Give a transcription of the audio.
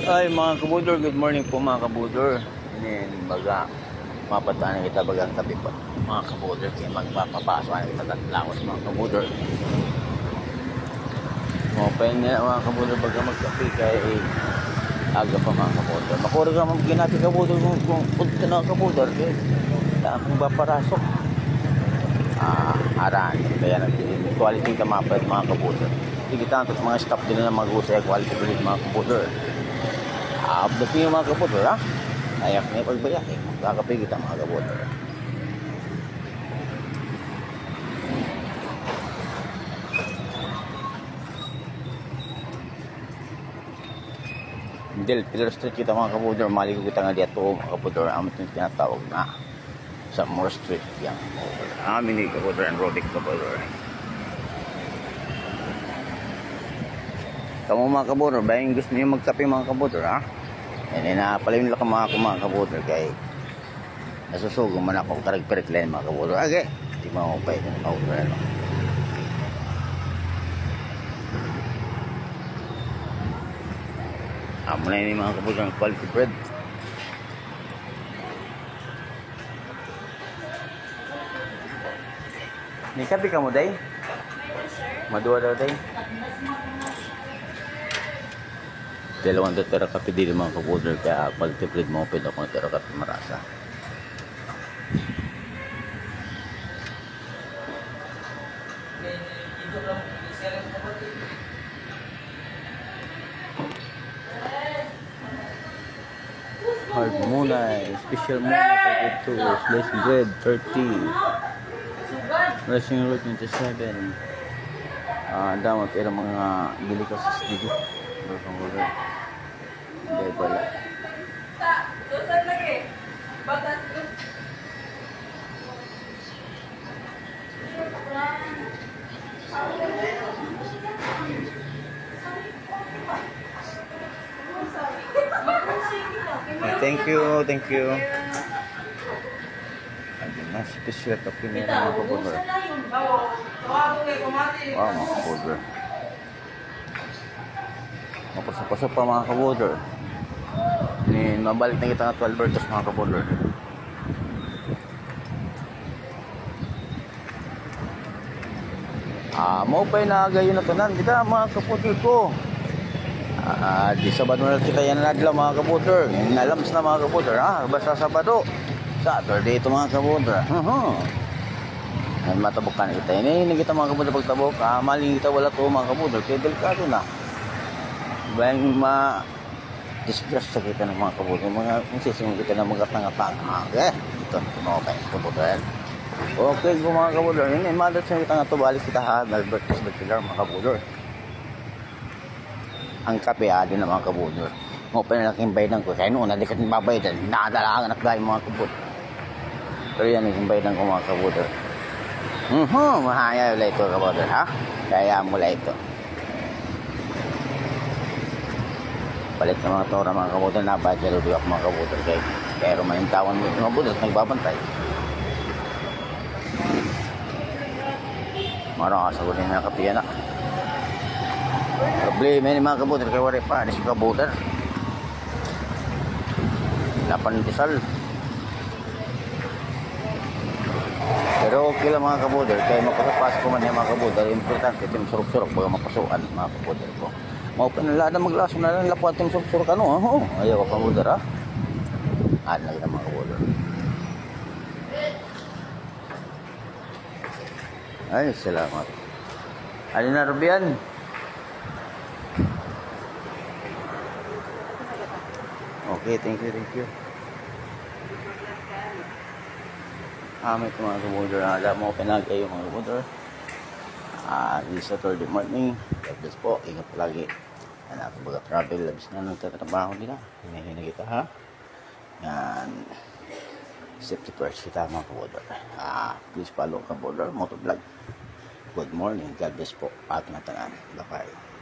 Ay mga kabudor, good morning po mga kabudor. Baga, mapataan kita bagang tabi po mga kabudor. Kaya magpapapasok na kita tatlangos mga kabudor. Mapain nila mga kabudor baga magkapi kaya aga pa mga kabudor. Makura ka magginati kabudor kung punta na kabudor. Kaya akong baparasok. Aran, kaya quality ka mapad mga kabudor. Hindi kita ang mga staff din na mag-usay quality ulit mga kabudor. Abdating yung mga kabudor ha. Ayak na yung pagbayak eh. Kakapigit ang mga kabudor. Del Pilar Street kita mga kabudor. Maligo kita nga dito mga kabudor. Amin yung tinatawag na sa Moore Street yang amin ni kabudor and Rodic kabudor. Kamu mga kabudor, bayan gusto niyo magkape mga kabudor ha? Yan na pala yung laka mga kabudor kay nasusugo man ako karagperik len mga kabudor. Okay, di mo pa ito mga kabudor ano. Amo na yun mga kabudor ng quality bread. May kape ka mo day? Madua daw day? Dalawang tera kape dito mga kabudor kaya quality bread mo pwede akong tera kape marasa. Hard muna, special muna 32, sliced bread 30, rushing road 27. Damat pero mga gili ka sa studio. Hindi pala. Dosan lagi. Batas ko. Thank you. Mas special to pinira mga kabudor. Wow, mga kabudor. Mapasok-pasok pa mga kabudor. Mabalik na kita ng 12 birds mga kabudor. Mau pa na gayon na tanan kita mga kabudor ko. Di Sabado na kita yan nadla mga kabudor. Nalams na mga kabudor ha. Basta Sabado. Saturday ito mga kabudor. Matabok ka na kita. Hindi kita mga kabudor pagtabok. Maling kita wala to mga kabudor. Kaya delikado na. Bayang ma-disgress sa kita ng mga kabudor. Mga insising kita na magkatang-atang. Okay. Ito. Okay. Kabudor. Okay mga kabudor. Hindi. Madat sa kita nga ito. Balik kita ha. Nalbertus Bekilar mga kabudor. Ang kape din ng mga kabudor. Mo pa na laking bayadan ko. Kaya noon, nalikat ng babayadan. Nakadala ang anak gaya mga kabudor. Pero yan yung bayadan ko mga kabudor. Mahaya wala ito kabudor ha. Kaya mula ito. Palit ng mga tora mga kabudor. Nabayad sa luduak mga kabudor. Pero manintawan mo mga kabudor. Nagbabantay. Marang kasagutin na kape yan ha. Problema ini mga kabudor kaya wari pa anis kabudor 8 tisal pero okay lang mga kabudor kaya mapasapasok ko man yung mga kabudor importante tim surok-surok baga mapasukan mga kabudor ko mau pinalada maglaso na lang lapuan tim surok-surok ano ayaw ka kabudor ha na kita mga kabudor ay salamat alin na Rubian. Okay, thank you. May mga kabudor na alam mo pinagay yung mga kabudor. This Saturday morning. God bless po. Ingat po lagi. Anak ko baga travel. Labis na nagtatrabaho nila. Hinahin na kita ha. Yan. Safety first kita mga kabudor. Please follow kabudor. Motovlog. Good morning. God bless po. At natangan. Bye-bye.